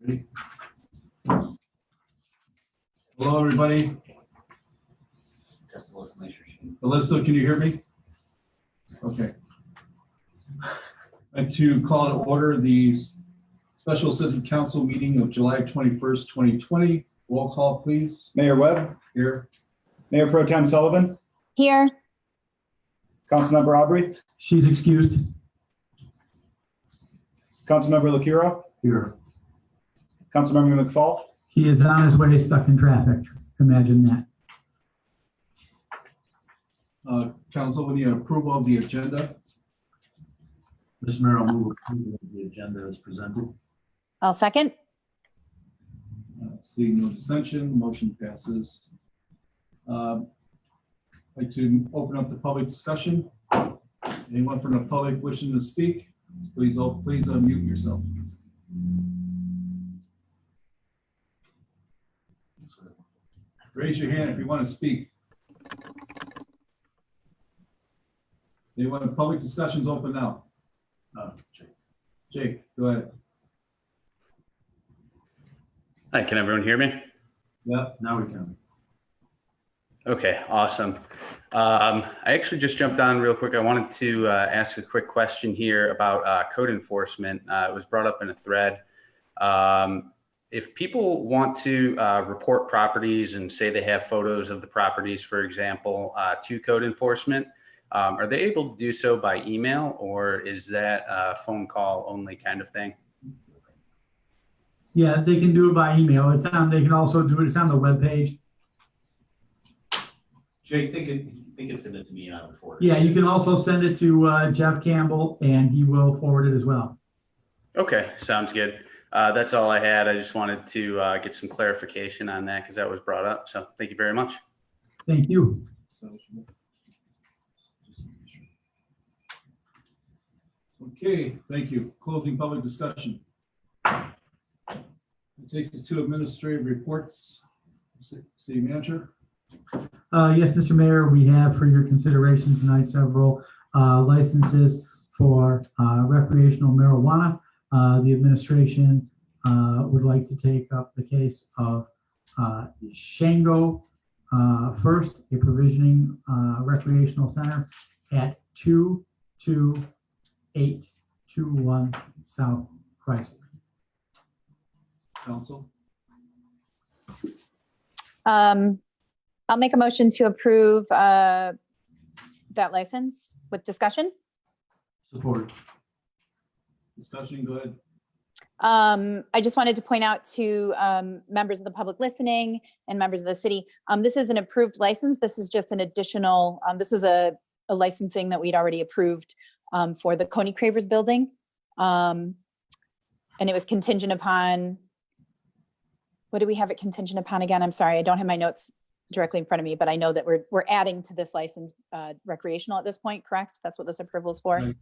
Hello, everybody. Just Alyssa, make sure she. Alyssa, can you hear me? Okay. I'd like to call to order the special city council meeting of July 21st, 2020. Roll call, please. Mayor Webb, Here. Mayor Pro Tem Sullivan, Here. Councilmember Aubrey, She's excused. Councilmember Lacuro, Here. Councilmember McFall, He is on his way, stuck in traffic. Imagine that. Council, we need approval of the agenda. Mr. Mayor, I'll move approval of the agenda as presented. I'll second. Seeing no dissension, motion passes. I'd like to open up the public discussion. Anyone from the public wishing to speak, please unmute yourself. Raise your hand if you want to speak. Anyone, public discussion's open now. Jake, go ahead. Hi, can everyone hear me? Yep. Now we can. Okay, awesome. I actually just jumped on real quick. I wanted to ask a quick question here about code enforcement. It was brought up in a thread. If people want to report properties and say they have photos of the properties, for example, to code enforcement, are they able to do so by email, or is that a phone call only kind of thing? Yeah, they can do it by email. They can also do it. It's on the webpage. Jake, they can send it to me and I would forward it. Yeah, you can also send it to Jeff Campbell and he will forward it as well. Okay, sounds good. That's all I had. I just wanted to get some clarification on that because that was brought up. So thank you very much. Thank you. Okay, thank you. Closing public discussion. It takes us to administrative reports. City manager. Yes, Mr. Mayor, we have for your consideration tonight several licenses for recreational marijuana. The administration would like to take up the case of Shango first, a provisioning recreational center at 22821 South Chrysler. Council. I'll make a motion to approve that license with discussion. Support. Discussion, go ahead. I just wanted to point out to members of the public listening and members of the city, this is an approved license. This is just an additional, this is a licensing that we'd already approved for the Coney Cravers building. And it was contingent upon, what do we have it contingent upon again? I'm sorry, I don't have my notes directly in front of me, but I know that we're adding to this license recreational at this point, correct? That's what this approval is for? Right.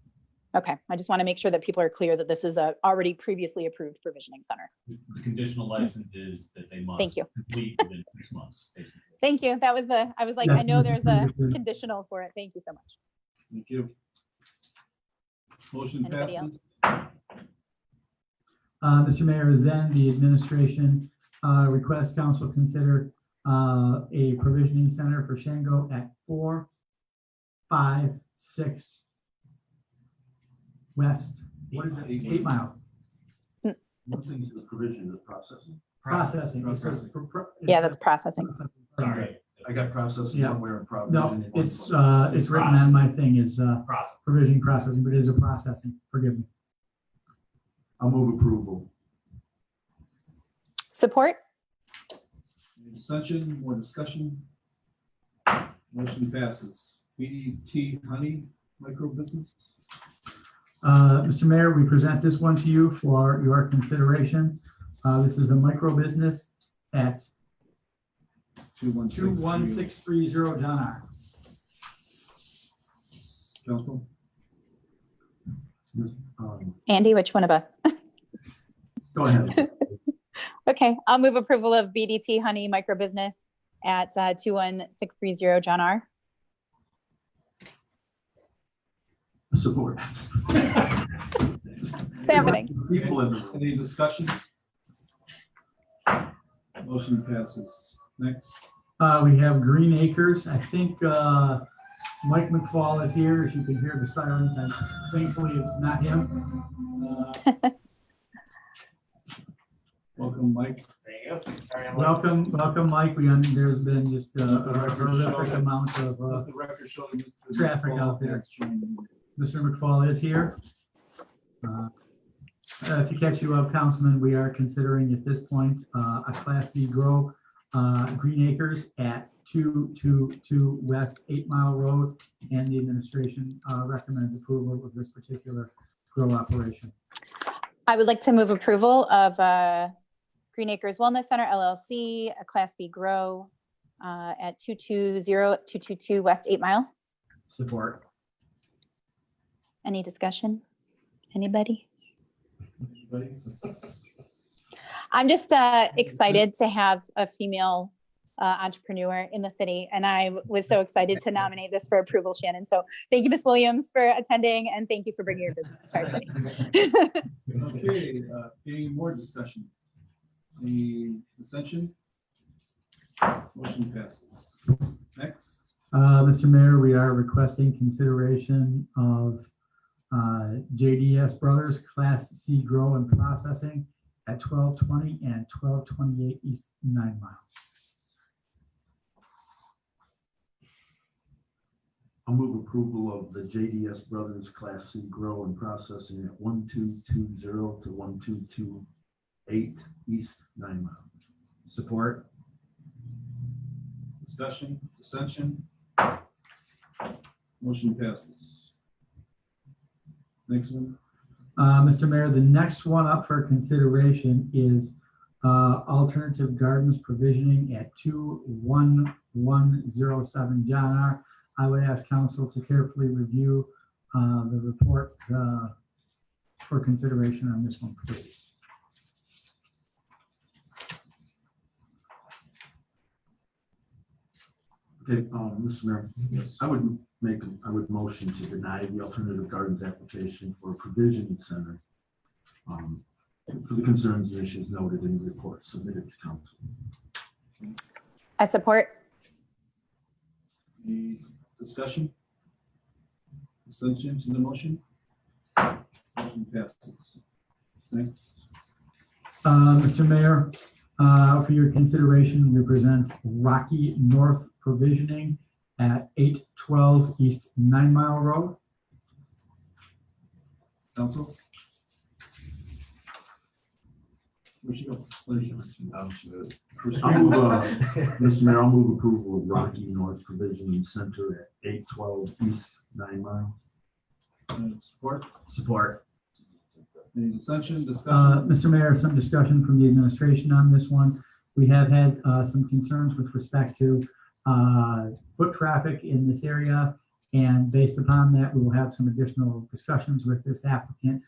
Okay, I just want to make sure that people are clear that this is a already previously approved provisioning center. The conditional license is that they must Thank you. complete within 6 months, basically. Thank you. That was I was like, Yes, I know Mrs. there's a Peterson. conditional for it. Thank you so much. Thank you. Motion Anybody passes. Mr. Mayor, then the administration requests council consider a provisioning center for Shango at 456 West. What is it? 8 Mile. What's into the provision of processing? Processing. Processing. Yeah, that's processing. Sorry. I got processing Yeah. somewhere in provision. No, in one it's place. written on my thing is Process. provisioning processing, but it is a processing. Forgive me. I'll move approval. Support? Any dissension, more discussion? Motion passes. BDT Honey Micro Business. Mr. Mayor, we present this one to you for your consideration. This is a micro business at 21630 John R. Council. Andy, which one of us? Go ahead. Okay, I'll move approval of BDT Honey Micro Business at 21630 John R. Support. It's happening. People in the room. Any discussion? Motion passes. Next. We have Green Acres. I think Mike McFall is here. As you can hear the sirens, and thankfully it's not him. Welcome, Mike. Welcome, Mike. There's been just a horrific amount of Let the record show that Mr. traffic McFall out there. has joined. Mr. McFall is here. To catch you up, Councilman, we are considering at this point a Class B grow, Green Acres at 222 West 8 Mile Road, and the administration recommends approval of this particular grow operation. I would like to move approval of Green Acres Wellness Center LLC, a Class B grow at 222 West 8 Mile. Support. Any discussion? Anybody? Anybody? I'm just excited to have a female entrepreneur in the city, and I was so excited to nominate this for approval, Shannon. So thank you, Ms. Williams, for attending, and thank you for bringing your business to our city. Okay, any more discussion? Any dissension? Motion passes. Next. Mr. Mayor, we are requesting consideration of JDS Brothers Class C Grow and Processing at 1220 and 1228 East 9 Mile. I'll move approval of the JDS Brothers Class C Grow and Processing at 1220 to 1228 East 9 Mile. Support. Discussion, dissension. Motion passes. Next one. Mr. Mayor, the next one up for consideration is Alternative Gardens Provisioning at 21107 John R. I would ask council to carefully review the report for consideration on this one, please. Okay, Mr. Mayor, Yes. I would motion to deny the Alternative Gardens application for a provision center for the concerns and issues noted in the report submitted to council. I support. Any discussion? Dissension to the motion? Motion passes. Next. Mr. Mayor, for your consideration, we present Rocky North Provisioning at 812 East 9 Mile Road. Council? Where'd you go? Mr. Mayor, I'll move approval of Rocky North Provisioning Center at 812 East 9 Mile. Support? Support. Any dissension, discussion? Mr. Mayor, some discussion from the administration on this one. We have had some concerns with respect to foot traffic in this area, and based upon that, we will have some additional discussions with this applicant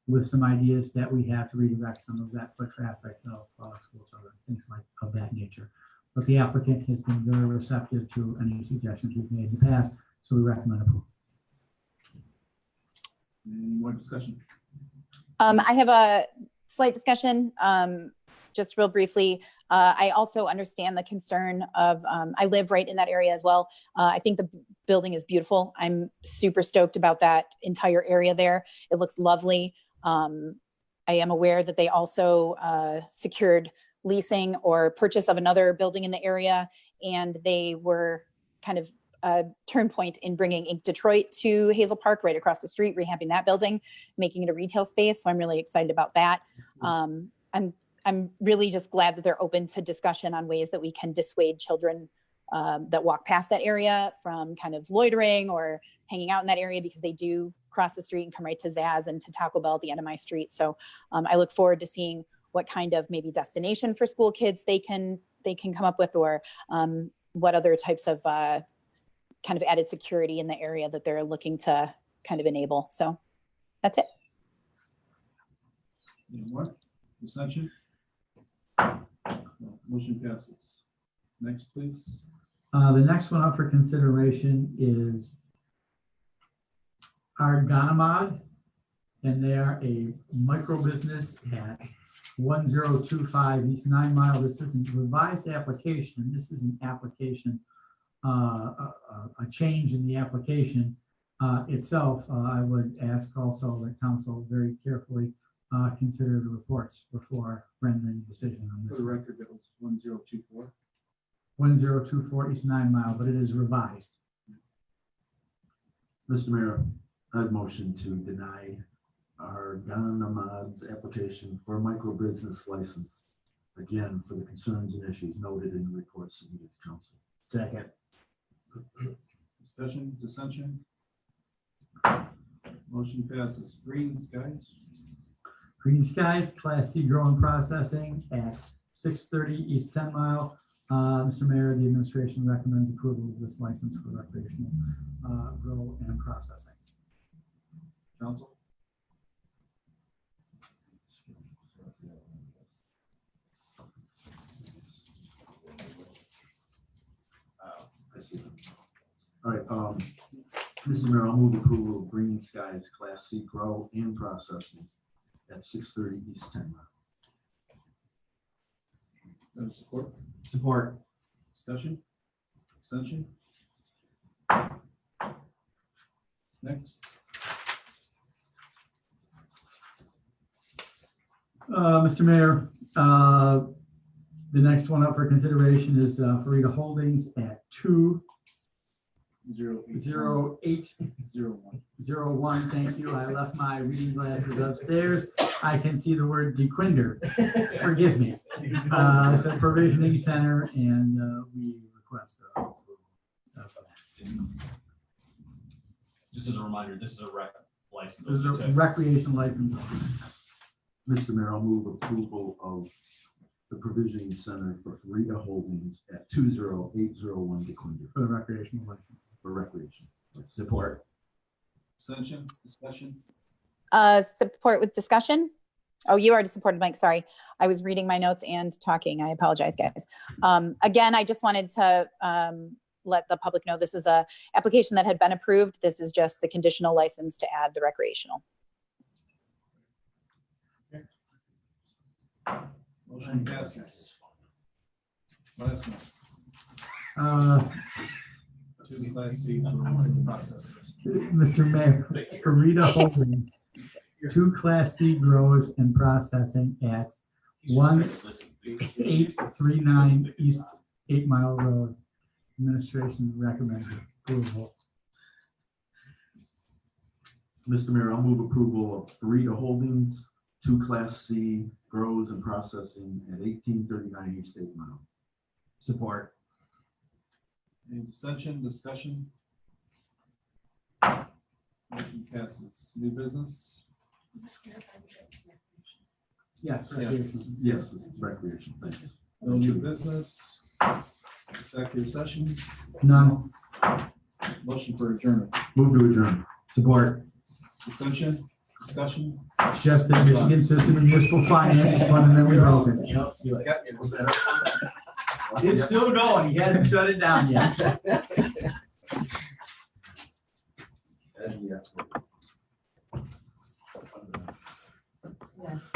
with some ideas that we have to redirect some of that foot traffic of school children, things like of that nature. But the applicant has been very receptive to any suggestions we've made in the past, so we recommend approval. Any more discussion? I have a slight discussion, just real briefly. I also understand the concern of, I live right in that area as well. I think the building is beautiful. I'm super stoked about that entire area there. It looks lovely. I am aware that they also secured leasing or purchase of another building in the area, and they were kind of a turn point in bringing Inc. Detroit to Hazel Park right across the street, rehabbing that building, making it a retail space. So I'm really excited about that. I'm really just glad that they're open to discussion on ways that we can dissuade children that walk past that area from kind of loitering or hanging out in that area, because they do cross the street and come right to Zaz and to Taco Bell at the end of my street. So I look forward to seeing what kind of maybe destination for school kids they can come up with, or what other types of kind of added security in the area that they're looking to kind of enable. So that's it. Any more dissension? Motion passes. Next, please. The next one up for consideration is Argonamod, and they are a micro business at 1025 East 9 Mile. This is a revised application. This is an application, a change in the application itself. I would ask also that council very carefully consider the reports before rendering a decision on For this. the record, that was 1024. 1024 East 9 Mile, but it is revised. Mr. Mayor, I'd motion to deny our Ghana Ahmad's application for a micro business license. Again, for the concerns and issues noted in the report submitted to council. Second. Discussion, dissension? Motion passes. Green skies? Green Skies, Class C Grow and Processing at 630 East 10 Mile. Mr. Mayor, the administration recommends approval of this license for recreational grow and processing. Council? All right, Mr. Mayor, I'll move approval of Green Skies Class C Grow and Processing at 630 East 10 Mile. Support? Support. Discussion? Dissension? Next. Mr. Mayor, the next one up for consideration is Farida Holdings at 20801. Thank you. I left my reading glasses upstairs. I can see the word dequinder. Forgive me. It's a provisioning center, and we request approval of that. Just as a reminder, this is a rec license. This is a recreational license Mr. Mayor, I'll move approval of the provisioning center for Farida Holdings at 20801 DeQuinder for the recreational license. for recreation. Support. Dissension? Discussion? Support with discussion. Oh, you already supported, Mike. Sorry. I was reading my notes and talking. I apologize, guys. Again, I just wanted to let the public know this is a application that had been approved. This is just the conditional license to add the recreational. Motion passes. Last one. Two Class C process. Mr. Mayor, Farida Holdings, 2 Class C grows and processing at 1839 East 8 Mile Road. Administration recommends approval. Mr. Mayor, I'll move approval of Farida Holdings, 2 Class C grows and processing at 1839 East 8 Mile. Support. Any dissension, discussion? Motion passes. New business? Yes. recreational. Yes, it's recreation. Thanks. No new business? Executive session? None. Motion for adjournment? Move to adjourn. Support. Dissension, discussion? Just the Michigan System of Municipal Finance is fundamentally broken. It's still going. He hasn't shut it down yet. Yeah.